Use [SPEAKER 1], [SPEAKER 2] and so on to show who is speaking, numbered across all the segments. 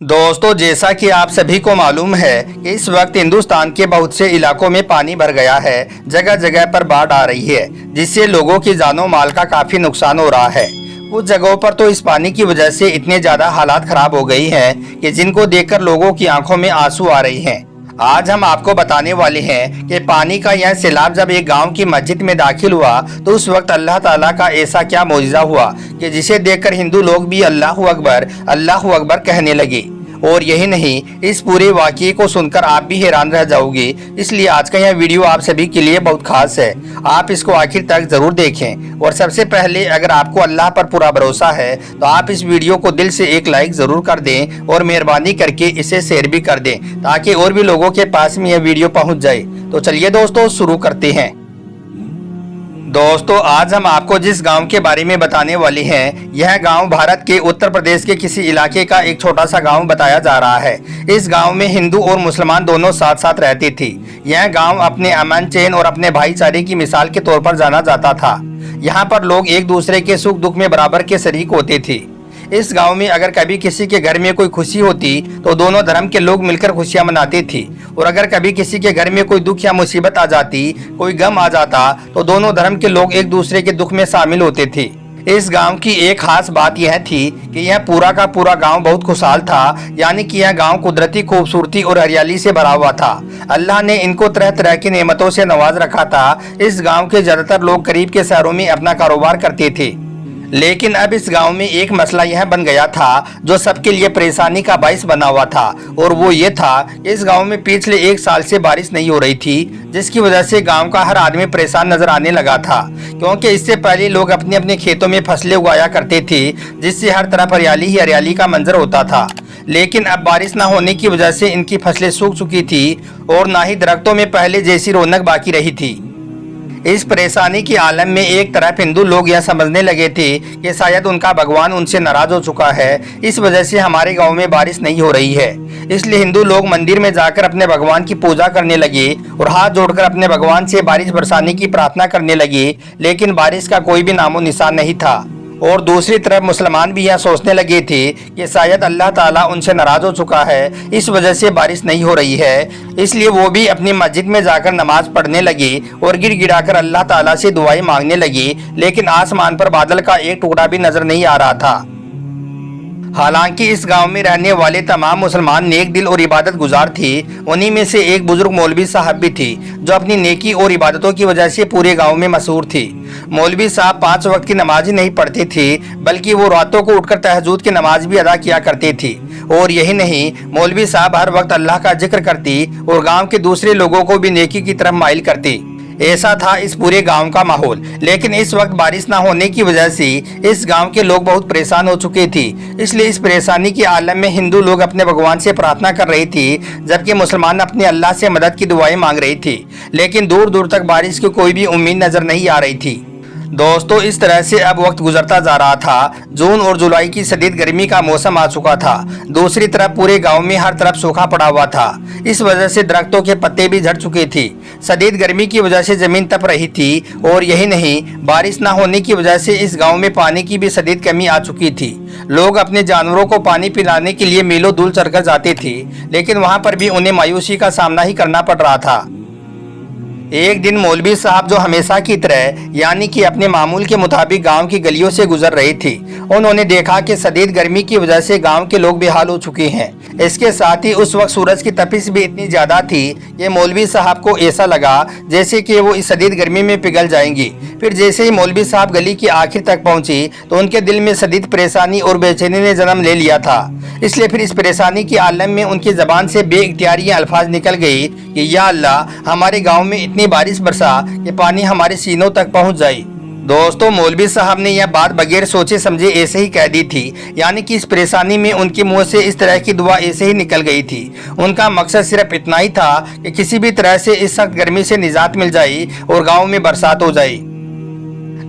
[SPEAKER 1] दोस्तों, जैसा कि आप सभी को मालूम है कि इस वक्त हिंदुस्तान के बहुत से इलाकों में पानी भर गया है। जगह जगह पर बाढ़ आ रही है, जिससे लोगों की जानो माल का काफी नुकसान हो रहा है। कुछ जगहों पर तो इस पानी की वजह से इतने ज्यादा हालात खराब हो गई हैं कि जिनको देखकर लोगों की आंखों में आंसू आ रही हैं। आज हम आपको बताने वाले हैं कि पानी का यह सैलाब जब एक गांव की मस्जिद में दाखिल हुआ तो उस वक्त अल्लाह ताला का ऐसा क्या मौजिज़ा हुआ कि जिसे देखकर हिंदू लोग भी अल्लाहू अकबर कहने लगे। और यही नहीं, इस पूरे वाक़ये को सुनकर आप भी हैरान रह जाओगे। इसलिए आज का यह वीडियो आप सभी के लिए बहुत खास है। आप इसको आखिर तक जरूर देखें। और सबसे पहले, अगर आपको अल्लाह पर पूरा भरोसा है तो आप इस वीडियो को दिल से एक लाइक जरूर कर दें और मेहरबानी करके इसे शेयर भी कर दें, ताकि और भी लोगों के पास में यह वीडियो पहुंच जाए। तो चलिए दोस्तों, शुरू करते हैं। दोस्तों, आज हम आपको जिस गांव के बारे में बताने वाले हैं, यह गांव भारत के उत्तर प्रदेश के किसी इलाके का एक छोटा सा गांव बताया जा रहा है। इस गांव में हिंदू और मुसलमान दोनों साथ साथ रहते थे। यह गांव अपने अमन चैन और अपने भाईचारे की मिसाल के तौर पर जाना जाता था। यहाँ पर लोग एक दूसरे के सुख दुख में बराबर के शरीक होते थे। इस गांव में अगर कभी किसी के घर में कोई खुशी होती तो दोनों धर्म के लोग मिलकर खुशियां मनाते थे, और अगर कभी किसी के घर में कोई दुख या मुसीबत आ जाती, कोई गम आ जाता, तो दोनों धर्म के लोग एक दूसरे के दुख में शामिल होते थे। इस गांव की एक खास बात यह थी कि यह पूरा का पूरा गांव बहुत खुशहाल था, यानी कि यह गांव कुदरती खूबसूरती और हरियाली से भरा हुआ था। अल्लाह ने इनको तरह तरह की नेमतों से नवाज रखा था। इस गांव के ज्यादातर लोग करीब के शहरों में अपना कारोबार करते थे, लेकिन अब इस गांव में एक मसला यह बन गया था जो सबके लिए परेशानी का बाइस बना हुआ था, और वो ये था, इस गांव में पिछले एक साल से बारिश नहीं हो रही थी, जिसकी वजह से गांव का हर आदमी परेशान नजर आने लगा था। क्योंकि इससे पहले लोग अपने अपने खेतों में फसलें उगाया करते थे, जिससे हर तरफ हरियाली ही हरियाली का मंजर होता था। लेकिन अब बारिश न होने की वजह से इनकी फसलें सूख चुकी थी और ना ही दरख्तों में पहले जैसी रौनक बाकी रही थी। इस परेशानी की आलम में एक तरफ हिंदू लोग यह समझने लगे थे कि शायद उनका भगवान उनसे नाराज हो चुका है, इस वजह से हमारे गांव में बारिश नहीं हो रही है। इसलिए हिंदू लोग मंदिर में जाकर अपने भगवान की पूजा करने लगे और हाथ जोड़कर अपने भगवान से बारिश बरसाने की प्रार्थना करने लगे। लेकिन बारिश का कोई भी नामो निशान नहीं था। और दूसरी तरफ मुसलमान भी यह सोचने लगे थे कि शायद अल्लाह ताला उनसे नाराज हो चुका है, इस वजह से बारिश नहीं हो रही है। इसलिए वो भी अपनी मस्जिद में जाकर नमाज पढ़ने लगे और गिड़गिड़ाकर अल्लाह ताला से दुआएं मांगने लगे। लेकिन आसमान पर बादल का एक टुकड़ा भी नजर नहीं आ रहा था। हालांकि इस गांव में रहने वाले तमाम मुसलमान नेक दिल और इबादत गुजार थे। उन्हीं में से एक बुजुर्ग मौलवी साहब भी थे, जो अपनी नेकी और इबादतों की वजह से पूरे गांव में मशहूर थे। मौलवी साहब 5 वक्त की नमाज ही नहीं पढ़ते थे, बल्कि वो रातों को उठकर तहज्जुद की नमाज भी अदा किया करते थे। और यही नहीं, मौलवी साहब हर वक्त अल्लाह का जिक्र करते और गाँव के दूसरे लोगों को भी नेकी की तरफ माइल करते। ऐसा था इस पूरे गांव का माहौल। लेकिन इस वक्त बारिश न होने की वजह से इस गांव के लोग बहुत परेशान हो चुके थे। इसलिए इस परेशानी के आलम में हिंदू लोग अपने भगवान से प्रार्थना कर रहे थे, जबकि मुसलमान अपने अल्लाह से मदद की दुआएं मांग रहे थे। लेकिन दूर दूर तक बारिश की कोई भी उम्मीद नजर नहीं आ रही थी। दोस्तों, इस तरह से अब वक्त गुजरता जा रहा था। जून और जुलाई की शदीद गर्मी का मौसम आ चुका था। दूसरी तरफ पूरे गांव में हर तरफ सूखा पड़ा हुआ था। इस वजह से दरख्तों के पत्ते भी झड़ चुके थे। शदीद गर्मी की वजह से जमीन तप रही थी। और यही नहीं, बारिश न होने की वजह से इस गांव में पानी की भी शदीद कमी आ चुकी थी। लोग अपने जानवरों को पानी पिलाने के लिए मीलों दूर चलकर जाते थे, लेकिन वहां पर भी उन्हें मायूसी का सामना ही करना पड़ रहा था। एक दिन मौलवी साहब, जो हमेशा की तरह यानी कि अपने मामूल के मुताबिक गांव की गलियों से गुजर रहे थे, उन्होंने देखा कि शदीद गर्मी की वजह से गांव के लोग बेहाल हो चुके हैं। इसके साथ ही उस वक्त सूरज की तपिश भी इतनी ज्यादा थी कि मौलवी साहब को ऐसा लगा जैसे कि वो इस शदीद गर्मी में पिघल जाएंगे। फिर जैसे ही मौलवी साहब गली के आखिर तक पहुंचे तो उनके दिल में शदीद परेशानी और बेचैनी ने जन्म ले लिया था। इसलिए फिर इस परेशानी के आलम में उनकी जबान से बेइख्तियारी अल्फाज निकल गए कि या अल्लाह, हमारे गाँव में इतनी बारिश बरसा कि पानी हमारे सीनों तक पहुंच जाए। दोस्तों, मौलवी साहब ने यह बात बगैर सोचे समझे ऐसे ही कह दी थी, यानी कि इस परेशानी में उनके मुंह से इस तरह की दुआ ऐसे ही निकल गई थी। उनका मकसद सिर्फ इतना ही था कि किसी भी तरह से इस सख्त गर्मी से निजात मिल जाए और गांव में बरसात हो जाए।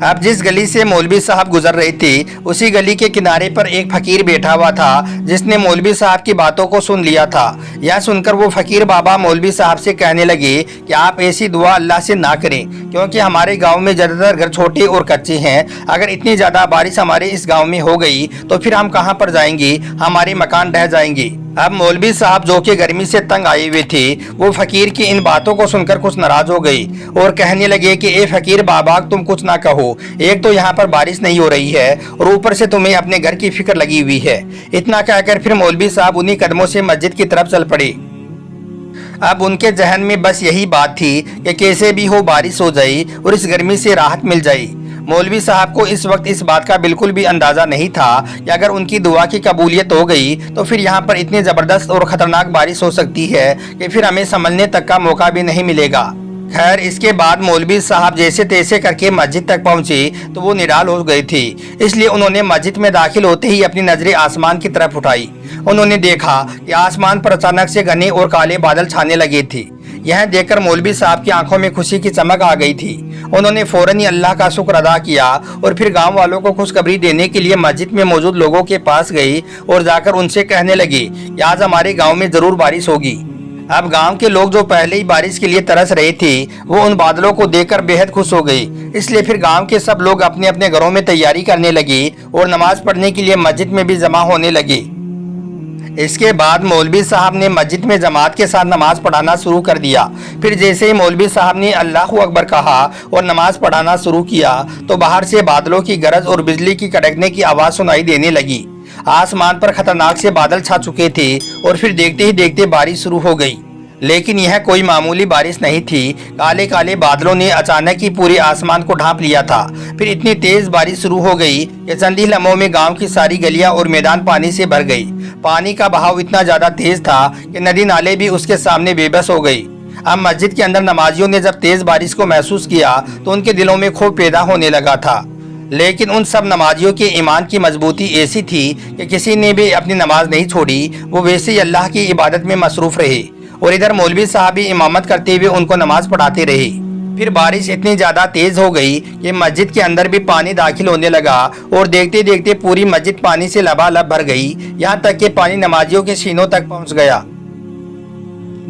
[SPEAKER 1] अब जिस गली से मौलवी साहब गुजर रहे थे, उसी गली के किनारे पर एक फकीर बैठा हुआ था, जिसने मौलवी साहब की बातों को सुन लिया था। यह सुनकर वो फकीर बाबा मौलवी साहब से कहने लगे कि आप ऐसी दुआ अल्लाह से ना करें, क्योंकि हमारे गांव में ज़्यादातर घर छोटे और कच्चे हैं। अगर इतनी ज़्यादा बारिश हमारे इस गांव में हो गई तो फिर हम कहां पर जाएंगे, हमारे मकान ढह जाएंगे। अब मौलवी साहब जो कि गर्मी से तंग आए हुए थे, वो फकीर की इन बातों को सुनकर कुछ नाराज हो गए और कहने लगे कि ए फकीर बाबा, तुम कुछ ना कहो। एक तो यहाँ पर बारिश नहीं हो रही है और ऊपर से तुम्हें अपने घर की फिक्र लगी हुई है। इतना कहकर फिर मौलवी साहब उन्हीं कदमों से मस्जिद की तरफ चल पड़े। अब उनके जहन में बस यही बात थी कि कैसे भी हो बारिश हो जाए और इस गर्मी से राहत मिल जाए। मौलवी साहब को इस वक्त इस बात का बिल्कुल भी अंदाजा नहीं था कि अगर उनकी दुआ की कबूलियत हो गई तो फिर यहाँ पर इतनी ज़बरदस्त और ख़तरनाक बारिश हो सकती है कि फिर हमें संभलने तक का मौका भी नहीं मिलेगा। खैर, इसके बाद मौलवी साहब जैसे तैसे करके मस्जिद तक पहुंचे तो वो निराल हो गए थे। इसलिए उन्होंने मस्जिद में दाखिल होते ही अपनी नजरें आसमान की तरफ उठाई। उन्होंने देखा कि आसमान पर अचानक से घने और काले बादल छाने लगे थे। यह देखकर मौलवी साहब की आंखों में खुशी की चमक आ गई थी। उन्होंने फौरन ही अल्लाह का शुक्र अदा किया और फिर गांव वालों को खुशखबरी देने के लिए मस्जिद में मौजूद लोगों के पास गई और जाकर उनसे कहने लगे कि आज हमारे गांव में जरूर बारिश होगी। अब गांव के लोग जो पहले ही बारिश के लिए तरस रहे थे, वो उन बादलों को देखकर बेहद खुश हो गए। इसलिए फिर गांव के सब लोग अपने अपने घरों में तैयारी करने लगे और नमाज पढ़ने के लिए मस्जिद में भी जमा होने लगे। इसके बाद मौलवी साहब ने मस्जिद में जमात के साथ नमाज पढ़ाना शुरू कर दिया। फिर जैसे ही मौलवी साहब ने अल्लाहु अकबर कहा और नमाज पढ़ाना शुरू किया तो बाहर से बादलों की गरज और बिजली की कड़कने की आवाज़ सुनाई देने लगी। आसमान पर खतरनाक से बादल छा चुके थे और फिर देखते ही देखते बारिश शुरू हो गई। लेकिन यह कोई मामूली बारिश नहीं थी। काले काले बादलों ने अचानक ही पूरे आसमान को ढांप लिया था। फिर इतनी तेज बारिश शुरू हो गई कि चंद ही लम्हों में गांव की सारी गलियां और मैदान पानी से भर गई। पानी का बहाव इतना ज्यादा तेज था कि नदी नाले भी उसके सामने बेबस हो गई। अब मस्जिद के अंदर नमाजियों ने जब तेज बारिश को महसूस किया तो उनके दिलों में खौफ पैदा होने लगा था। लेकिन उन सब नमाजियों के ईमान की मजबूती ऐसी थी कि किसी ने भी अपनी नमाज नहीं छोड़ी। वो वैसे ही अल्लाह की इबादत में मसरूफ रहे और इधर मौलवी साहब भी इमामत करते हुए उनको नमाज पढ़ाते रहे। फिर बारिश इतनी ज्यादा तेज हो गई कि मस्जिद के अंदर भी पानी दाखिल होने लगा और देखते देखते पूरी मस्जिद पानी से लबालब भर गई। यहाँ तक कि पानी नमाजियों के सीनों तक पहुँच गया।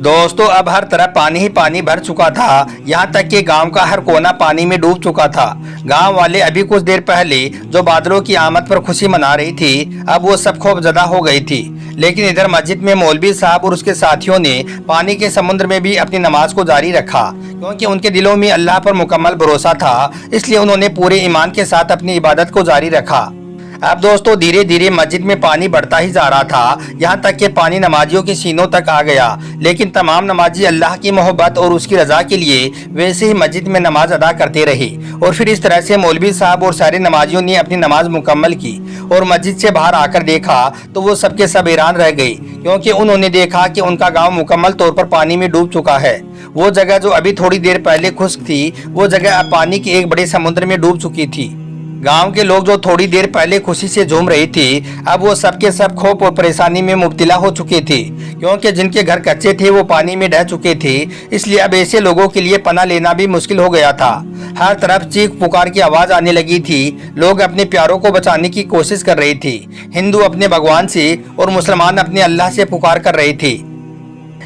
[SPEAKER 1] दोस्तों, अब हर तरफ पानी ही पानी भर चुका था। यहाँ तक कि गांव का हर कोना पानी में डूब चुका था। गांव वाले अभी कुछ देर पहले जो बादलों की आमद पर खुशी मना रही थी, अब वो सब खौफजदा हो गई थी। लेकिन इधर मस्जिद में मौलवी साहब और उसके साथियों ने पानी के समुद्र में भी अपनी नमाज को जारी रखा, क्योंकि उनके दिलों में अल्लाह पर मुकम्मल भरोसा था। इसलिए उन्होंने पूरे ईमान के साथ अपनी इबादत को जारी रखा। अब दोस्तों, धीरे धीरे मस्जिद में पानी बढ़ता ही जा रहा था, यहाँ तक कि पानी नमाजियों के सीनों तक आ गया। लेकिन तमाम नमाजी अल्लाह की मोहब्बत और उसकी रजा के लिए वैसे ही मस्जिद में नमाज अदा करते रहे। और फिर इस तरह से मौलवी साहब और सारे नमाजियों ने अपनी नमाज मुकम्मल की और मस्जिद से बाहर आकर देखा तो वो सबके सब हैरान रह गए, क्योंकि उन्होंने देखा कि उनका गाँव मुकम्मल तौर पर पानी में डूब चुका है। वो जगह जो अभी थोड़ी देर पहले खुश्क थी, वो जगह अब पानी के एक बड़े समुद्र में डूब चुकी थी। गांव के लोग जो थोड़ी देर पहले खुशी से झूम रहे थे, अब वो सबके सब खौफ और परेशानी में मुब्तला हो चुके थे, क्योंकि जिनके घर कच्चे थे वो पानी में ढह चुके थे। इसलिए अब ऐसे लोगों के लिए पनाह लेना भी मुश्किल हो गया था। हर तरफ चीख पुकार की आवाज आने लगी थी। लोग अपने प्यारों को बचाने की कोशिश कर रहे थे। हिंदू अपने भगवान से और मुसलमान अपने अल्लाह से पुकार कर रहे थे।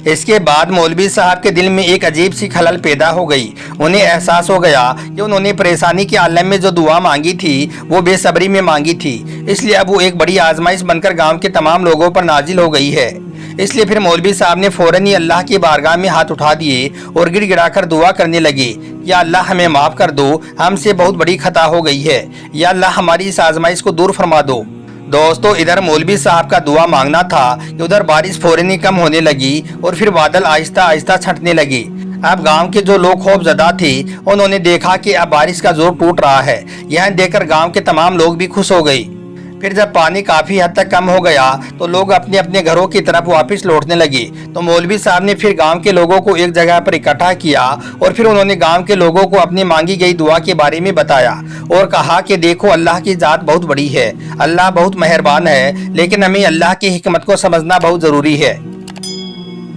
[SPEAKER 1] इसके बाद मौलवी साहब के दिल में एक अजीब सी खलल पैदा हो गई। उन्हें एहसास हो गया कि उन्होंने परेशानी के आलम में जो दुआ मांगी थी वो बेसब्री में मांगी थी। इसलिए अब वो एक बड़ी आजमाइश बनकर गांव के तमाम लोगों पर नाजिल हो गई है। इसलिए फिर मौलवी साहब ने फौरन ही अल्लाह की बारगाह में हाथ उठा दिए और गिड़गिड़ाकर दुआ करने लगे, या अल्लाह हमें माफ़ कर दो, हमसे बहुत बड़ी खता हो गई है, या अल्लाह हमारी इस आजमाइश को दूर फरमा दो। दोस्तों, इधर मौलवी साहब का दुआ मांगना था कि उधर बारिश फौरन ही कम होने लगी और फिर बादल आहिस्ता आहिस्ता छंटने लगे। अब गांव के जो लोग खौफजदा थे उन्होंने देखा कि अब बारिश का जोर टूट रहा है। यह देखकर गांव के तमाम लोग भी खुश हो गए। फिर जब पानी काफी हद तक कम हो गया तो लोग अपने अपने घरों की तरफ वापस लौटने लगे। तो मौलवी साहब ने फिर गांव के लोगों को एक जगह पर इकट्ठा किया और फिर उन्होंने गांव के लोगों को अपनी मांगी गई दुआ के बारे में बताया और कहा कि देखो, अल्लाह की जात बहुत बड़ी है, अल्लाह बहुत मेहरबान है, लेकिन हमें अल्लाह की हिकमत को समझना बहुत जरूरी है।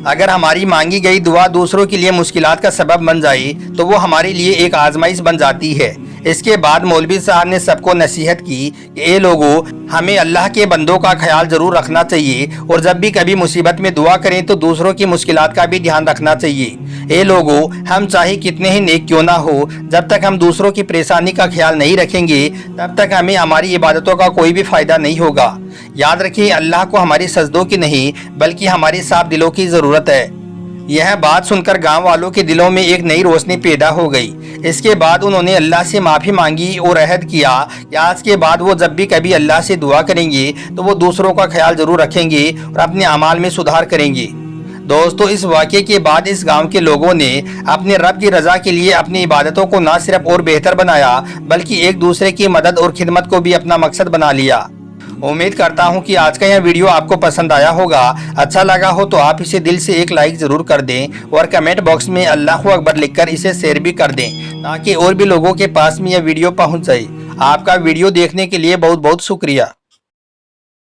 [SPEAKER 1] अगर हमारी मांगी गई दुआ दूसरों के लिए मुश्किलात का सबब बन जाए तो वो हमारे लिए एक आजमाइश बन जाती है। اس کے بعد مولوی صاحب نے سب کو نصیحت کی کہ اے لوگوں، ہمیں اللہ کے بندوں کا خیال ضرور رکھنا چاہیے اور جب بھی کبھی مصیبت میں دعا کریں تو دوسروں کی مشکلات کا بھی دھیان رکھنا چاہیے۔ اے لوگوں، ہم چاہے کتنے ہی نیک کیوں نہ ہو، جب تک ہم دوسروں کی پریشانی کا خیال نہیں رکھیں گے تب تک ہمیں ہماری عبادتوں کا کوئی بھی فائدہ نہیں ہوگا۔ یاد رکھیں، اللہ کو ہماری سجدوں کی نہیں بلکہ ہماری صاف دلوں کی ضرورت ہے۔ یہ بات سن کر گاؤں والوں کے دلوں میں ایک نئی روشنی پیدا ہو گئی۔ اس کے بعد انہوں نے اللہ سے معافی مانگی اور عہد کیا کہ آج کے بعد وہ جب بھی کبھی اللہ سے دعا کریں گے تو وہ دوسروں کا خیال ضرور رکھیں گے اور اپنے اعمال میں سدھار کریں گے۔ دوستو، اس واقعے کے بعد اس گاؤں کے لوگوں نے اپنے رب کی رضا کے لیے اپنی عبادتوں کو نہ صرف اور بہتر بنایا بلکہ ایک دوسرے کی مدد اور خدمت کو بھی اپنا مقصد بنا لیا۔ امید کرتا ہوں کہ آج کا یہ ویڈیو آپ کو پسند آیا ہوگا۔ اچھا لگا ہو تو آپ اسے دل سے ایک لائک ضرور کر دیں اور کمنٹ باکس میں اللہ اکبر لکھ کر اسے شیئر بھی کر دیں تاکہ اور بھی لوگوں کے پاس میں یہ ویڈیو پہنچ جائے۔ آپ کا ویڈیو دیکھنے کے لیے بہت بہت شکریہ۔